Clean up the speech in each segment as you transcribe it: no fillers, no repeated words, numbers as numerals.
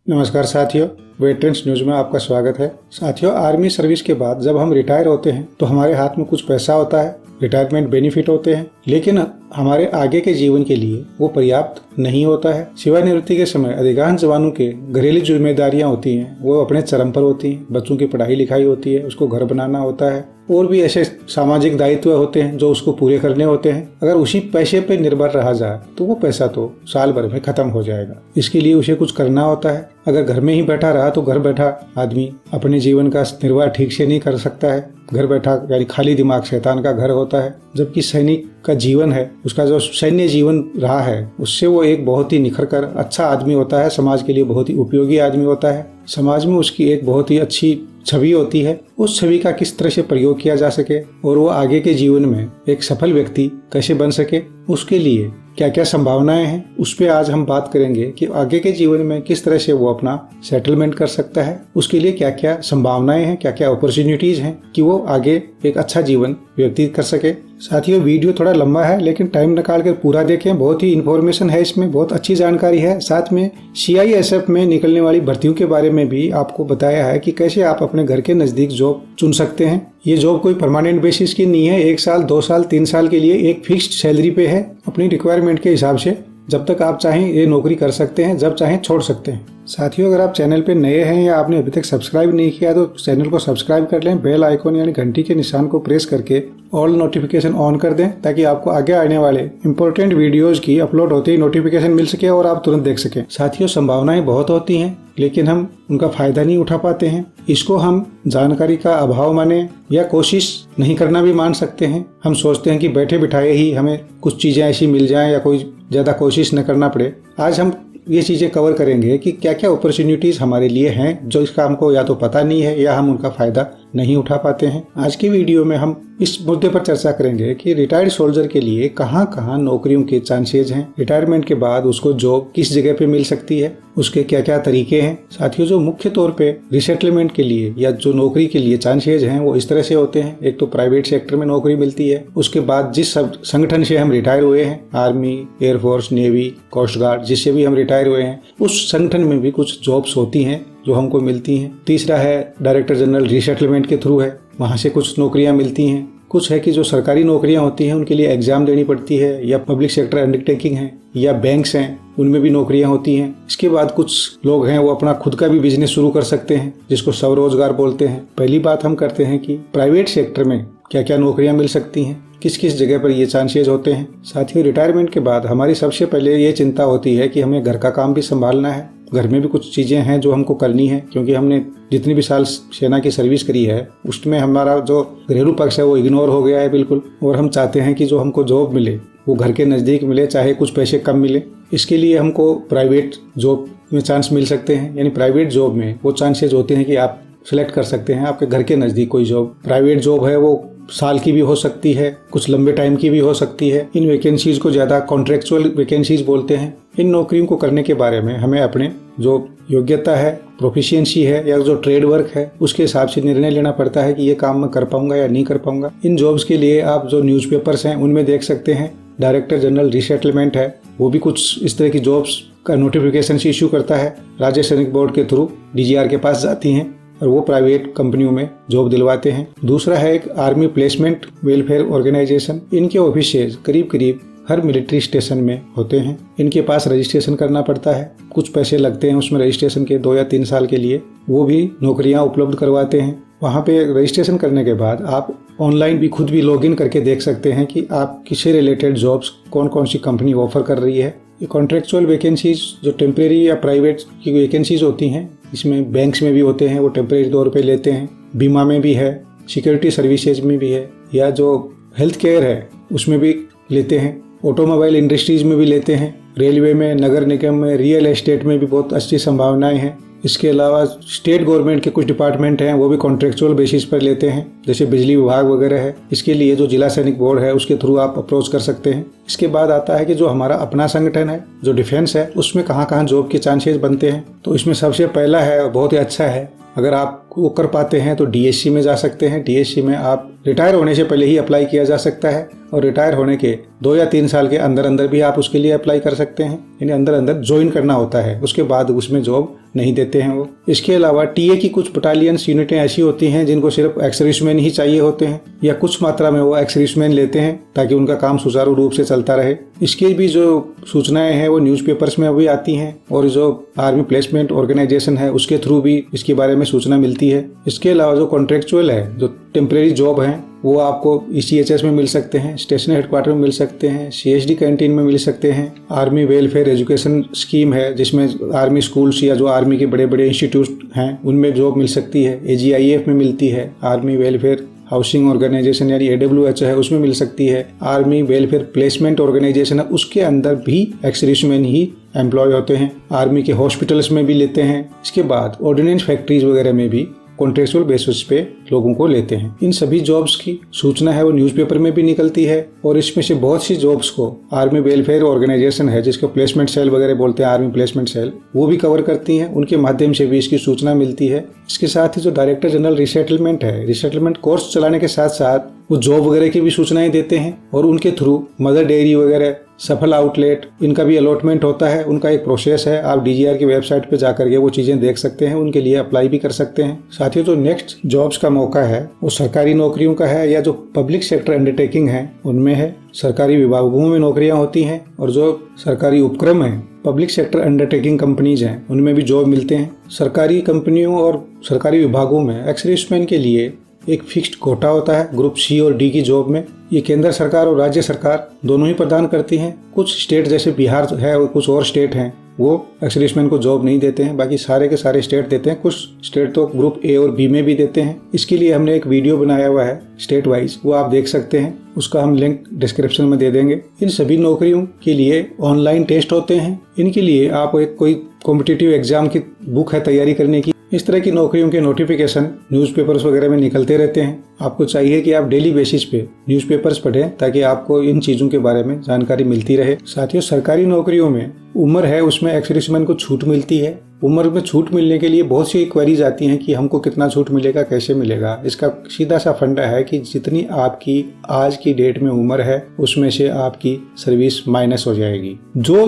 नमस्कार साथियों, veterans news में आपका स्वागत है। साथियों, आर्मी सर्विस के बाद जब हम रिटायर होते हैं तो हमारे हाथ में कुछ पैसा होता है, रिटायरमेंट बेनिफिट होते हैं, लेकिन हमारे आगे के जीवन के लिए वो पर्याप्त नहीं होता है। सेवानिवृत्ति के समय अधिकांश जवानों के घरेलू जिम्मेदारियां होती हैं, वो अपने चरम पर होती हैं। बच्चों की पढ़ाई लिखाई होती है, उसको घर बनाना होता है, और भी ऐसे सामाजिक दायित्व होते हैं जो उसको पूरे करने होते हैं। अगर उसी पैसे पे निर्भर रहा जाए तो वो पैसा तो साल भर में खत्म हो जाएगा। इसके लिए उसे कुछ करना होता है। अगर घर में ही बैठा रहा तो घर बैठा आदमी अपने जीवन का निर्वाह ठीक से नहीं कर सकता है। घर बैठा यानी खाली दिमाग शैतान का घर होता है। जबकि सैनिक का जीवन है, उसका जो सैन्य जीवन रहा है, उससे वो एक बहुत ही निखर कर अच्छा आदमी होता है, समाज के लिए बहुत ही उपयोगी आदमी होता है। समाज में उसकी एक बहुत ही अच्छी छवि होती है। उस छवि का किस तरह से प्रयोग किया जा सके और वो आगे के जीवन में एक सफल व्यक्ति कैसे बन सके, उसके लिए क्या क्या संभावनाएं हैं, उस पे आज हम बात करेंगे कि आगे के जीवन में किस तरह से वो अपना सेटलमेंट कर सकता है। उसके लिए क्या क्या संभावनाएं हैं, क्या क्या अपॉर्चुनिटीज हैं कि वो आगे एक अच्छा जीवन व्यतीत कर सके। साथियों, वीडियो थोड़ा लंबा है लेकिन टाइम निकाल कर पूरा देखें। बहुत ही इन्फॉर्मेशन है इसमें, बहुत अच्छी जानकारी है। साथ में CISF में निकलने वाली भर्तियों के बारे में भी आपको बताया है कि कैसे आप अपने घर के नजदीक जॉब चुन सकते हैं। ये जॉब कोई परमानेंट बेसिस की नहीं है, 1 साल 2 साल 3 साल के लिए एक फिक्स्ड सैलरी पे है। अपनी रिक्वायरमेंट के हिसाब से जब तक आप चाहें ये नौकरी कर सकते हैं, जब चाहें छोड़ सकते हैं। साथियों, अगर आप चैनल पे नए हैं या आपने अभी तक सब्सक्राइब नहीं किया तो चैनल को सब्सक्राइब कर लें। बेल आइकॉन यानी घंटी के निशान को प्रेस करके ऑल नोटिफिकेशन ऑन कर दें, ताकि आपको आगे आने वाले इंपॉर्टेंट वीडियोज की अपलोड होते ही नोटिफिकेशन मिल सके और आप तुरंत देख सकें। साथियों, संभावनाएं बहुत होती हैं लेकिन हम उनका फायदा नहीं उठा पाते हैं। इसको हम जानकारी का अभाव माने या कोशिश नहीं करना भी मान सकते हैं। हम सोचते हैं कि बैठे बिठाए ही हमें कुछ चीजें ऐसी मिल जाएं या कोई ज्यादा कोशिश न करना पड़े। आज हम ये चीजें कवर करेंगे कि क्या क्या अपॉर्चुनिटीज हमारे लिए हैं जो इसका हमको या तो पता नहीं है या हम उनका फायदा नहीं उठा पाते हैं। आज की वीडियो में हम इस मुद्दे पर चर्चा करेंगे कि रिटायर्ड सोल्जर के लिए कहां कहां नौकरियों के चांसेज हैं, रिटायरमेंट के बाद उसको जॉब किस जगह पे मिल सकती है, उसके क्या क्या तरीके हैं। साथियों, जो मुख्य तौर पे रिसेटलमेंट के लिए या जो नौकरी के लिए चांसेज हैं वो इस तरह से होते हैं। एक तो प्राइवेट सेक्टर में नौकरी मिलती है, उसके बाद जिस संगठन से हम रिटायर हुए हैं, army, air force, navy, coast guard, जिससे भी हम रिटायर हुए हैं, उस संगठन में भी कुछ जॉब्स होती हैं जो हमको मिलती हैं। तीसरा है डायरेक्टर जनरल रिसेटलमेंट के थ्रू है, वहाँ से कुछ नौकरियाँ मिलती हैं। कुछ है कि जो सरकारी नौकरियां होती हैं उनके लिए एग्जाम देनी पड़ती है, या पब्लिक सेक्टर अंडरटेकिंग है, या बैंक्स हैं, उनमें भी नौकरियां होती हैं। इसके बाद कुछ लोग हैं वो अपना खुद का भी बिजनेस शुरू कर सकते हैं, जिसको स्वरोजगार बोलते हैं। पहली बात हम करते हैं कि प्राइवेट सेक्टर में क्या क्या नौकरियां मिल सकती हैं, किस किस जगह पर ये चांसेज होते हैं। साथियों, रिटायरमेंट के बाद हमारी सबसे पहले ये चिंता होती है कि हमें घर का काम भी संभालना है। घर में भी कुछ चीजें हैं जो हमको करनी है, क्योंकि हमने जितनी भी साल सेना की सर्विस करी है उसमें हमारा जो घरेलू पक्ष है वो इग्नोर हो गया है बिल्कुल। और हम चाहते हैं कि जो हमको जॉब मिले वो घर के नज़दीक मिले, चाहे कुछ पैसे कम मिले। इसके लिए हमको प्राइवेट जॉब में चांस मिल सकते हैं, यानी प्राइवेट जॉब में वो चांसेज होते हैं कि आप सिलेक्ट कर सकते हैं आपके घर के नज़दीक कोई जॉब। प्राइवेट जॉब है वो साल की भी हो सकती है, कुछ लंबे टाइम की भी हो सकती है। इन वैकेंसीज को ज़्यादा कॉन्ट्रेक्चुअल वैकेंसीज बोलते हैं। इन नौकरियों को करने के बारे में हमें अपने जो योग्यता है, प्रोफिशिएंसी है, या जो ट्रेड वर्क है, उसके हिसाब से निर्णय लेना पड़ता है कि ये काम मैं कर पाऊंगा या नहीं कर पाऊंगा। इन जॉब्स के लिए आप जो न्यूज़पेपर्स हैं उनमें देख सकते हैं, डायरेक्टर जनरल रिसेटलमेंट है, वो भी कुछ इस तरह की जॉब्स का नोटिफिकेशन इशू करता है। राज्य सैनिक बोर्ड के थ्रू DGR के पास जाती हैं और वो प्राइवेट कंपनियों में जॉब दिलवाते हैं। दूसरा है एक आर्मी प्लेसमेंट वेलफेयर ऑर्गेनाइजेशन। इनके ऑफिसेज करीब करीब हर मिलिट्री स्टेशन में होते हैं। इनके पास रजिस्ट्रेशन करना पड़ता है, कुछ पैसे लगते हैं उसमें रजिस्ट्रेशन के 2 या 3 साल के लिए। वो भी नौकरियां उपलब्ध करवाते हैं। वहाँ पे रजिस्ट्रेशन करने के बाद आप ऑनलाइन भी खुद भी लॉगिन करके देख सकते हैं कि आप किससे रिलेटेड जॉब्स कौन कौन सी कंपनी ऑफर कर रही है। ये कॉन्ट्रेक्चुअल वैकेंसीज जो टेम्परेरी या प्राइवेट की वैकेंसीज होती हैं, इसमें बैंक्स में भी होते हैं, वो टेम्परेरी तौर पे लेते हैं। बीमा में भी है, सिक्योरिटी सर्विसेज में भी है, या जो हेल्थ केयर है उसमें भी लेते हैं। ऑटोमोबाइल इंडस्ट्रीज में भी लेते हैं। रेलवे में, नगर निगम में, रियल एस्टेट में भी बहुत अच्छी संभावनाएं हैं। इसके अलावा स्टेट गवर्नमेंट के कुछ डिपार्टमेंट हैं वो भी कॉन्ट्रेक्चुअल बेसिस पर लेते हैं, जैसे बिजली विभाग वगैरह है। इसके लिए जो जिला सैनिक बोर्ड है उसके थ्रू आप अप्रोच कर सकते हैं। इसके बाद आता है कि जो हमारा अपना संगठन है, जो डिफेंस है, उसमें कहाँ कहाँ जॉब के चांसेस बनते हैं। तो इसमें सबसे पहला है, बहुत ही अच्छा है, अगर आप वो कर पाते हैं तो DSC में जा सकते हैं। DSC में आप रिटायर होने से पहले ही अप्लाई किया जा सकता है और रिटायर होने के 2 या 3 साल के अंदर अंदर भी आप उसके लिए अप्लाई कर सकते हैं, यानी अंदर अंदर ज्वाइन करना होता है, उसके बाद उसमें जॉब नहीं देते हैं वो। इसके अलावा टीए की कुछ बटालियंस यूनिटें ऐसी होती हैं जिनको सिर्फ एक्स सर्विसमैन ही चाहिए होते हैं, या कुछ मात्रा में वो एक्स सर्विसमैन लेते हैं ताकि उनका काम सुचारू रूप से चलता रहे। इसकी भी जो सूचनाएं हैं वो न्यूज़पेपर्स में अभी आती हैं, और जो आर्मी प्लेसमेंट ऑर्गेनाइजेशन है उसके थ्रू भी इसके बारे में सूचना मिलती है। इसके अलावा जो कॉन्ट्रेक्चुअल है, जो टेम्परेरी जॉब हैं, वो आपको ECHS में मिल सकते हैं, स्टेशन हेडक्वार्टर में मिल सकते हैं, CHD कैंटीन में मिल सकते हैं। आर्मी वेलफेयर एजुकेशन स्कीम है जिसमें आर्मी स्कूल्स या जो आर्मी के बड़े बड़े इंस्टीट्यूट हैं उनमें जॉब मिल सकती है। AGIF में मिलती है। आर्मी वेलफेयर हाउसिंग ऑर्गेनाइजेशन यानी AWH है उसमें मिल सकती है। आर्मी वेलफेयर प्लेसमेंट ऑर्गेनाइजेशन है उसके अंदर भी एक्स सर्विसमैन ही एम्प्लॉय होते हैं। आर्मी के हॉस्पिटल्स में भी लेते हैं। इसके बाद ऑर्डिनेंस फैक्ट्रीज वगैरह में भी कॉन्ट्रेक्चुअल बेसिस पे लोगों को लेते हैं। इन सभी जॉब्स की सूचना है वो न्यूज़पेपर में भी निकलती है, और इसमें से बहुत सी जॉब्स को आर्मी वेलफेयर ऑर्गेनाइजेशन है जिसको प्लेसमेंट सेल वगैरह बोलते हैं, आर्मी प्लेसमेंट सेल, वो भी कवर करती हैं। उनके माध्यम से भी इसकी सूचना मिलती है। इसके साथ ही जो डायरेक्टर जनरल रिसेटलमेंट है, रिसेटलमेंट कोर्स चलाने के साथ साथ वो जॉब वगैरह की भी सूचनाएं देते हैं, और उनके थ्रू मदर डेयरी वगैरह, सफल आउटलेट, इनका भी अलॉटमेंट होता है। उनका एक प्रोसेस है। आप DGR की वेबसाइट पे जाकर के वो चीजें देख सकते हैं, उनके लिए अप्लाई भी कर सकते हैं। साथ ही जो नेक्स्ट जॉब्स का मौका है वो सरकारी नौकरियों का है, या जो पब्लिक सेक्टर अंडरटेकिंग है उनमें है। सरकारी विभागों में नौकरियां होती हैं, और जो सरकारी उपक्रम है, पब्लिक सेक्टर अंडरटेकिंग कंपनीज हैं, उनमें भी जॉब मिलते हैं। सरकारी कंपनियों और सरकारी विभागों में एक्स सर्विसमैन के लिए एक फिक्स्ड कोटा होता है ग्रुप C और D की जॉब में। ये केंद्र सरकार और राज्य सरकार दोनों ही प्रदान करती हैं। कुछ स्टेट जैसे बिहार है और कुछ और स्टेट हैं वो एक्स सर्विसमैन को जॉब नहीं देते हैं, बाकी सारे के सारे स्टेट देते हैं। कुछ स्टेट तो ग्रुप A और B में भी देते हैं। इसके लिए हमने एक वीडियो बनाया हुआ है स्टेट वाइज, वो आप देख सकते हैं, उसका हम लिंक डिस्क्रिप्शन में दे देंगे। इन सभी नौकरियों के लिए ऑनलाइन टेस्ट होते हैं। इनके लिए आप एक कोई कॉम्पिटिटिव एग्जाम की बुक है तैयारी करने की। इस तरह की नौकरियों के नोटिफिकेशन न्यूज़पेपर्स वगैरह में निकलते रहते हैं। आपको चाहिए कि आप डेली बेसिस पे न्यूज़पेपर्स पढ़ें ताकि आपको इन चीज़ों के बारे में जानकारी मिलती रहे। साथियों, सरकारी नौकरियों में उम्र है उसमें एक्स सर्विसमैन को छूट मिलती है। उम्र में छूट मिलने के लिए बहुत सी क्वेरीज आती हैं कि हमको कितना छूट मिलेगा, कैसे मिलेगा। इसका सीधा सा फंडा है कि जितनी आपकी आज की डेट में उम्र है उसमें से आपकी सर्विस माइनस हो जाएगी। जो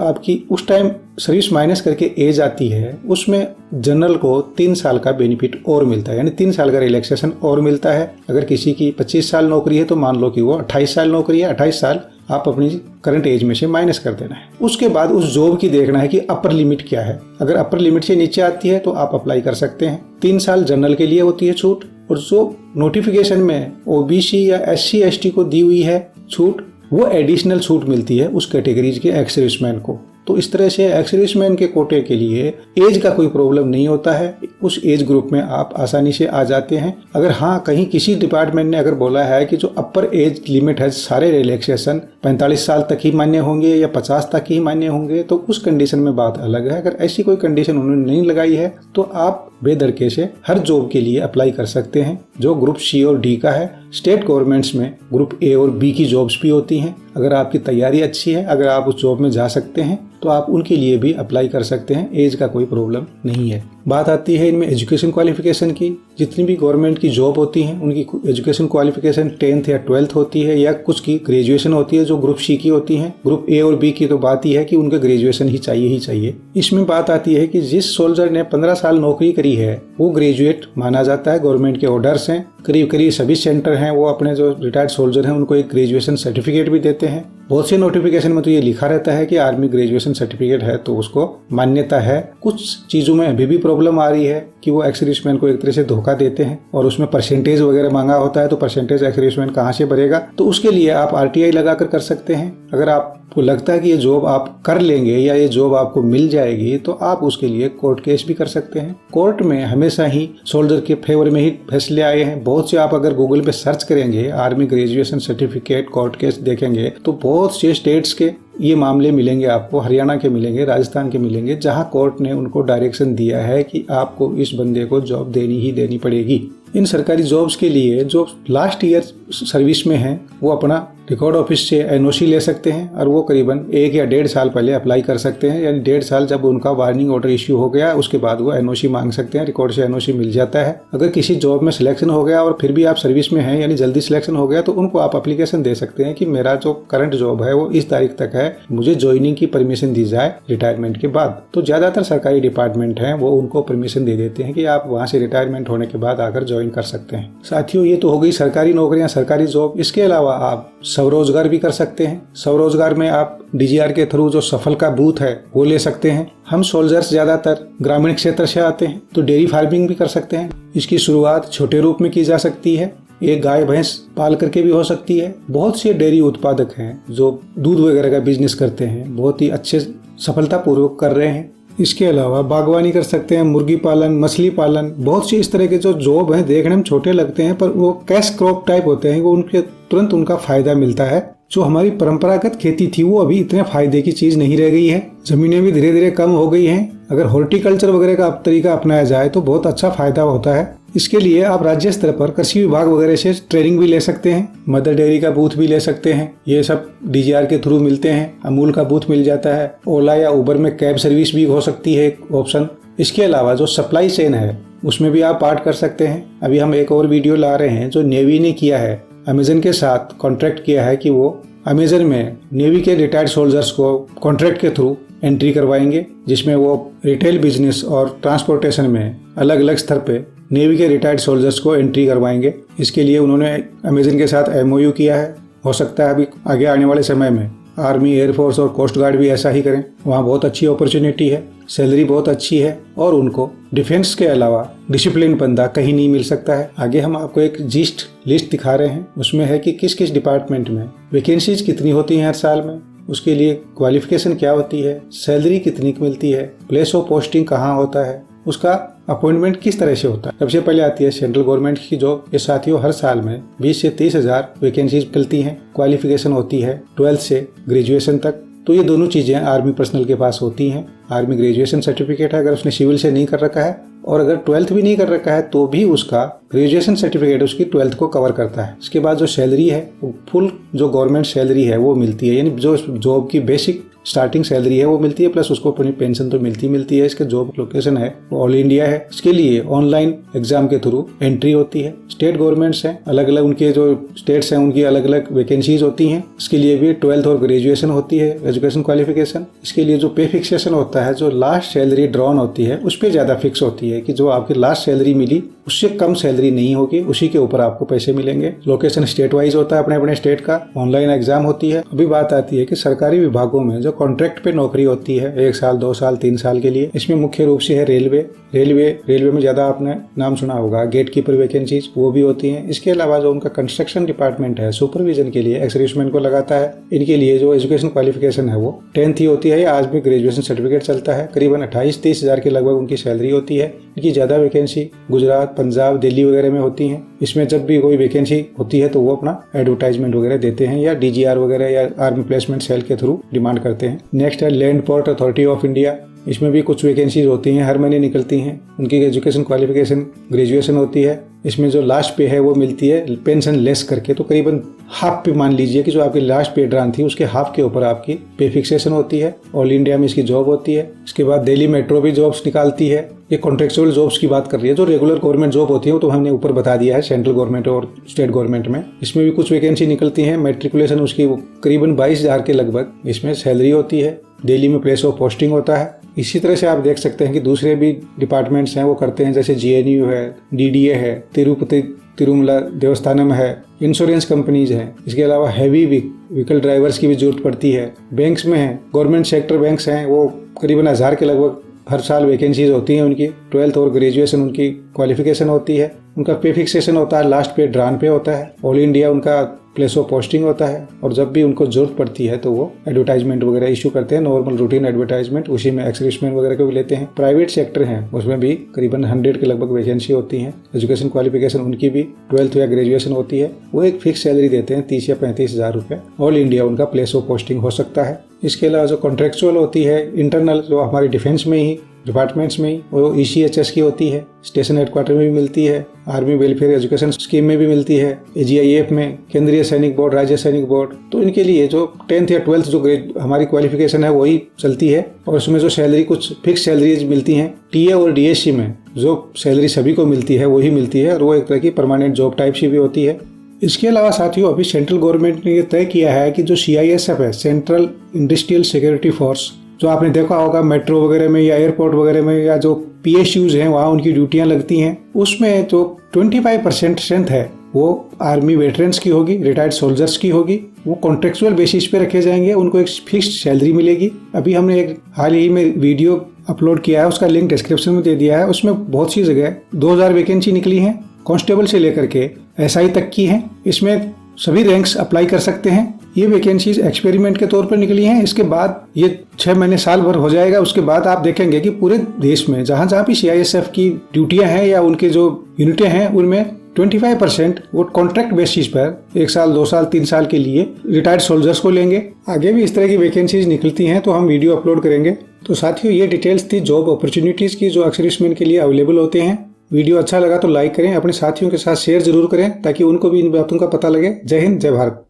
आपकी उस टाइम सर्विस माइनस करके एज आती है उसमें जनरल को 3 साल का बेनिफिट और मिलता है, यानी 3 साल का रिलैक्सेशन और मिलता है। अगर किसी की 25 साल नौकरी है तो मान लो कि वो 28 साल नौकरी है, 28 साल आप अपनी करंट एज में से माइनस कर देना है। उसके बाद उस जॉब की देखना है कि अपर लिमिट क्या है। अगर अपर लिमिट से नीचे आती है तो आप अप्लाई कर सकते हैं। 3 साल जनरल के लिए होती है छूट, और जो नोटिफिकेशन में OBC या SC ST को दी हुई है छूट, वो एडिशनल छूट मिलती है उस कैटेगरीज के एक्स सर्विसमैन को। तो इस तरह से एक्स सर्विसमैन के कोटे के लिए एज का कोई प्रॉब्लम नहीं होता है। उस एज ग्रुप में आप आसानी से आ जाते हैं। अगर हाँ कहीं किसी डिपार्टमेंट ने अगर बोला है कि जो अपर एज लिमिट है सारे रिलैक्सेशन 45 साल तक ही मान्य होंगे या 50 तक ही मान्य होंगे, तो उस कंडीशन में बात अलग है। अगर ऐसी कोई कंडीशन उन्होंने नहीं लगाई है तो आप बेदरके से हर जॉब के लिए अप्लाई कर सकते हैं जो ग्रुप C और D का है। स्टेट गवर्नमेंट्स में ग्रुप A और B की जॉब्स भी होती हैं। अगर आपकी तैयारी अच्छी है, अगर आप उस जॉब में जा सकते हैं तो आप उनके लिए भी अप्लाई कर सकते हैं। एज का कोई प्रॉब्लम नहीं है। बात आती है इनमें एजुकेशन क्वालिफिकेशन की। जितनी भी गवर्नमेंट की जॉब होती हैं उनकी एजुकेशन क्वालिफिकेशन 10th या 12th होती है, या कुछ की ग्रेजुएशन होती है जो ग्रुप C की होती है। ग्रुप A और B की तो बात ही है कि उनके ग्रेजुएशन ही चाहिए। इसमें बात आती है कि जिस सोल्जर ने 15 साल नौकरी करी है वो ग्रेजुएट माना जाता है। गवर्नमेंट के ऑर्डर्स हैं, करीब सभी सेंटर हैं वो अपने जो रिटायर्ड सोल्जर हैं उनको एक ग्रेजुएशन सर्टिफिकेट भी देते हैं। बहुत से नोटिफिकेशन में तो ये लिखा रहता है कि आर्मी ग्रेजुएशन सर्टिफिकेट है तो उसको मान्यता है। कुछ चीजों में अभी भी प्रॉब्लम आ रही है कि वो एक्स सर्विसमैन को एक तरह से धोखा देते हैं और उसमें परसेंटेज वगैरह मांगा होता है, तो परसेंटेज एक्स सर्विसमैन कहाँ से भरेगा। तो उसके लिए आप RTI लगाकर कर सकते हैं। अगर आपको लगता है कि ये जॉब आप कर लेंगे या ये जॉब आपको मिल जाएगी तो आप उसके लिए कोर्ट केस भी कर सकते हैं। कोर्ट में हमेशा ही सोल्जर के फेवर में ही फैसले आए हैं। बहुत से आप अगर गूगल पे सर्च करेंगे army graduation certificate court case देखेंगे तो बहुत से स्टेट्स के ये मामले मिलेंगे आपको। हरियाणा के मिलेंगे, राजस्थान के मिलेंगे, जहां कोर्ट ने उनको डायरेक्शन दिया है कि आपको इस बंदे को जॉब देनी ही देनी पड़ेगी। इन सरकारी जॉब्स के लिए जो लास्ट ईयर सर्विस में हैं वो अपना रिकॉर्ड ऑफिस से एनओसी ले सकते हैं और वो करीबन 1 या 1.5 साल पहले अप्लाई कर सकते हैं। यानी 1.5 साल जब उनका वार्निंग ऑर्डर इश्यू हो गया उसके बाद वो एनओसी मांग सकते हैं, रिकॉर्ड से एनओसी मिल जाता है। अगर किसी जॉब में सिलेक्शन हो गया और फिर भी आप सर्विस में हैं यानी जल्दी सिलेक्शन हो गया तो उनको आप एप्लीकेशन दे सकते हैं कि मेरा जो करंट जॉब है वो इस तारीख तक है, मुझे ज्वाइनिंग की परमिशन दी जाए रिटायरमेंट के बाद। तो ज्यादातर सरकारी डिपार्टमेंट हैं वो उनको परमिशन दे देते हैं कि आप वहाँ से रिटायरमेंट होने के बाद आकर ज्वाइन कर सकते हैं। साथियों, ये तो हो गई सरकारी नौकरियां, सरकारी जॉब। इसके अलावा आप स्वरोजगार भी कर सकते हैं। स्वरोजगार में आप डीजीआर के थ्रू जो सफल का बूथ है वो ले सकते हैं। हम सोल्जर्स ज्यादातर ग्रामीण क्षेत्र से आते हैं तो डेयरी फार्मिंग भी कर सकते हैं। इसकी शुरुआत छोटे रूप में की जा सकती है, एक गाय भैंस पाल करके भी हो सकती है। बहुत से डेयरी उत्पादक हैं जो दूध वगैरह का बिजनेस करते हैं, बहुत ही अच्छे सफलतापूर्वक कर रहे हैं। इसके अलावा बागवानी कर सकते हैं, मुर्गी पालन, मछली पालन, बहुत सी इस तरह के जो जॉब हैं देखने में छोटे लगते हैं पर वो कैश क्रॉप टाइप होते हैं, वो उनके तुरंत उनका फायदा मिलता है। जो हमारी परंपरागत खेती थी वो अभी इतने फायदे की चीज नहीं रह गई है, जमीनें भी धीरे धीरे कम हो गई हैं। अगर हॉर्टिकल्चर वगैरह का तरीका अपनाया जाए तो बहुत अच्छा फायदा होता है। इसके लिए आप राज्य स्तर पर कृषि विभाग वगैरह से ट्रेनिंग भी ले सकते हैं, मदर डेयरी का बूथ भी ले सकते हैं, ये सब डीजीआर के थ्रू मिलते हैं। अमूल का बूथ मिल जाता है, ओला या उबर में कैब सर्विस भी हो सकती है एक ऑप्शन। इसके अलावा जो सप्लाई चेन है उसमें भी आप पार्ट कर सकते हैं। अभी हम एक और वीडियो ला रहे हैं जो नेवी ने किया है, अमेजन के साथ कॉन्ट्रैक्ट किया है कि वो अमेजन में नेवी के रिटायर्ड सोल्जर्स को कॉन्ट्रैक्ट के थ्रू एंट्री करवाएंगे, जिसमें वो रिटेल बिजनेस और ट्रांसपोर्टेशन में अलग अलग स्तर पे नेवी के रिटायर्ड सोल्जर्स को एंट्री करवाएंगे। इसके लिए उन्होंने अमेजन के साथ एमओयू किया है। हो सकता है अभी आगे आने वाले समय में आर्मी, एयरफोर्स और कोस्ट गार्ड भी ऐसा ही करें। वहाँ बहुत अच्छी अपॉर्चुनिटी है, सैलरी बहुत अच्छी है और उनको डिफेंस के अलावा डिसिप्लिन बंदा कहीं नहीं मिल सकता है। आगे हम आपको एक जिस्ट लिस्ट दिखा रहे हैं, उसमें है कि किस किस डिपार्टमेंट में वैकेंसीज कितनी होती हैं हर साल में, उसके लिए क्वालिफिकेशन क्या होती है, सैलरी कितनी मिलती है, प्लेस ऑफ पोस्टिंग कहाँ होता है, उसका अपॉइंटमेंट किस तरह से होता है। सबसे पहले आती है सेंट्रल गवर्नमेंट की जॉब। ये साथियों हर साल में 20 से 30 हजार वैकेंसीज निकलती हैं। क्वालिफिकेशन होती है 12th से ग्रेजुएशन तक। तो ये दोनों चीजें आर्मी पर्सनल के पास होती हैं। आर्मी ग्रेजुएशन सर्टिफिकेट है अगर उसने सिविल से नहीं कर रखा है, और अगर 12th भी नहीं कर रखा है तो भी उसका ग्रेजुएशन सर्टिफिकेट उसकी 12th को कवर करता है। इसके बाद जो सैलरी है वो फुल जो गवर्नमेंट सैलरी है वो मिलती है, यानी जो जॉब की बेसिक स्टार्टिंग सैलरी है वो मिलती है, प्लस उसको अपनी पेंशन तो मिलती है। इसके जॉब लोकेशन है वो ऑल इंडिया है। इसके लिए ऑनलाइन एग्जाम के थ्रू एंट्री होती है। स्टेट गवर्नमेंट्स हैं, अलग अलग उनके जो स्टेट्स हैं उनकी अलग अलग वैकेंसीज होती हैं। इसके लिए भी 12th और ग्रेजुएशन होती है एजुकेशन क्वालिफिकेशन। इसके लिए जो पे फिक्सेशन होता है, जो लास्ट सैलरी ड्रॉन होती है उस पर ज्यादा फिक्स होती है कि जो आपकी लास्ट सैलरी मिली उससे कम सैलरी नहीं होगी, उसी के ऊपर आपको पैसे मिलेंगे। लोकेशन स्टेट वाइज होता है, अपने अपने स्टेट का। ऑनलाइन एग्जाम होती है। अभी बात आती है कि सरकारी विभागों में जो कॉन्ट्रैक्ट पे नौकरी होती है 1 साल 2 साल 3 साल के लिए, इसमें मुख्य रूप से है रेलवे में ज्यादा आपने नाम सुना होगा, गेट कीपर वैकेंसीज वो भी होती हैं। इसके अलावा जो उनका कंस्ट्रक्शन डिपार्टमेंट है सुपरविजन के लिए एक्स सर्विसमैन को लगाता है। इनके लिए जो एजुकेशन क्वालिफिकेशन है वो 10th ही होती है, आज भी ग्रेजुएशन सर्टिफिकेट चलता है। करीबन 28-30 हजार के लगभग उनकी सैलरी होती है। इनकी ज्यादा वैकेंसी गुजरात, पंजाब, दिल्ली वगैरह में होती हैं। इसमें जब भी कोई वैकेंसी होती है तो वो अपना एडवर्टाइजमेंट वगैरह देते हैं या डीजीआर वगैरह या आर्मी प्लेसमेंट सेल के थ्रू डिमांड करते हैं। नेक्स्ट है land port authority of India. इसमें भी कुछ वैकेंसीज होती हैं, हर महीने निकलती हैं। उनकी एजुकेशन क्वालिफिकेशन ग्रेजुएशन होती है। इसमें जो लास्ट पे है वो मिलती है पेंशन लेस करके, तो करीबन हाफ पे मान लीजिए कि जो आपकी लास्ट पे ड्रान थी उसके हाफ के ऊपर आपकी पे फिक्सेशन होती है। ऑल इंडिया में इसकी जॉब होती है। इसके बाद दिल्ली मेट्रो भी जॉब्स निकालती है। ये कॉन्ट्रेक्चुअल जॉब्स की बात कर रही है। जो रेगुलर गवर्नमेंट जॉब होती है वो तो हमने ऊपर बता दिया है, सेंट्रल गवर्नमेंट और स्टेट गवर्नमेंट में। इसमें भी कुछ वैकेंसी निकलती है। मेट्रिकुलेशन उसकी करीबन 22 हजार के लगभग इसमें सैलरी होती है। दिल्ली में प्लेस ऑफ पोस्टिंग होता है। इसी तरह से आप देख सकते हैं कि दूसरे भी डिपार्टमेंट्स हैं वो करते हैं, जैसे जीएनयू है, डीडीए है, तिरुपति तिरुमला देवस्थानम है, इंश्योरेंस कंपनीज हैं। इसके अलावा हैवी व्हीकल ड्राइवर्स की भी जरूरत पड़ती है। बैंक्स में है, गवर्नमेंट सेक्टर बैंक्स हैं, वो करीबन 1000 के लगभग हर साल वैकेंसीज होती हैं उनकी। 12th और ग्रेजुएशन उनकी क्वालिफिकेशन होती है। उनका पे फिक्सेशन होता है, लास्ट पे ड्रान पे होता है। ऑल इंडिया उनका प्लेस ऑफ पोस्टिंग होता है। और जब भी उनको जरूरत पड़ती है तो वो एडवर्टाइजमेंट वगैरह इशू करते हैं, नॉर्मल रूटीन एडवर्टाइजमेंट, उसी में एक्स सर्विसमैन वगैरह को भी लेते हैं। प्राइवेट सेक्टर हैं उसमें भी करीबन 100 के लगभग वैकेंसी होती हैं। एजुकेशन क्वालिफिकेशन उनकी भी 12th या ग्रेजुएशन होती है। वो एक फिक्स सैलरी देते हैं 30 या 35 हजार रुपये। ऑल इंडिया उनका प्लेस ऑफ पोस्टिंग हो सकता है। इसके अलावा जो कॉन्ट्रेक्चुअल होती है इंटरनल, जो हमारे डिफेंस में ही डिपार्टमेंट्स में ही, वो ECHS की होती है, स्टेशन हेडक्वार्टर में भी मिलती है, आर्मी वेलफेयर एजुकेशन स्कीम में भी मिलती है, AGIF में, केंद्रीय सैनिक बोर्ड, राज्य सैनिक बोर्ड। तो इनके लिए जो 10th या 12th जो ग्रेड हमारी क्वालिफिकेशन है वही चलती है, और उसमें जो सैलरी कुछ फिक्स सैलरीज मिलती हैं। TA और DSC में जो सैलरी सभी को मिलती है वही मिलती है, और वो एक तरह की परमानेंट जॉब टाइप सी भी होती है। इसके अलावा साथियों, अभी सेंट्रल गवर्नमेंट ने ये तय किया है कि जो CISF है, सेंट्रल इंडस्ट्रियल सिक्योरिटी फोर्स, जो आपने देखा होगा मेट्रो वगैरह में या एयरपोर्ट वगैरह में या जो PSUs हैं वहाँ उनकी ड्यूटियाँ लगती हैं, उसमें जो 25% स्ट्रेंथ है वो आर्मी वेटरन्स की होगी, रिटायर्ड सोल्जर्स की होगी। वो कॉन्ट्रेक्चुअल बेसिस पे रखे जाएंगे, उनको एक फिक्स्ड सैलरी मिलेगी। अभी हमने एक हाल ही में वीडियो अपलोड किया है, उसका लिंक डिस्क्रिप्शन में दे दिया है। उसमें बहुत सी जगह 2000 वैकेंसी निकली हैं, कांस्टेबल से लेकर के SI तक की हैं। इसमें सभी रैंक्स अप्लाई कर सकते हैं। ये वैकेंसीज एक्सपेरिमेंट के तौर पर निकली हैं। इसके बाद ये 6 महीने साल भर हो जाएगा। उसके बाद आप देखेंगे कि पूरे देश में जहाँ जहाँ भी CISF की ड्यूटियां हैं या उनके जो यूनिटें हैं उनमें 25% वो कॉन्ट्रैक्ट बेसिस पर 1 साल 2 साल 3 साल के लिए रिटायर्ड सोल्जर्स को लेंगे। आगे भी इस तरह की वैकेंसीज निकलती हैं तो हम वीडियो अपलोड करेंगे। तो साथियों, ये डिटेल्स थी जॉब अपॉर्चुनिटीज की जो एक्स-सर्विसमैन के लिए अवेलेबल होते हैं। वीडियो अच्छा लगा तो लाइक करें, अपने साथियों के साथ शेयर जरूर करें ताकि उनको भी इन बातों का पता लगे। जय हिंद, जय भारत।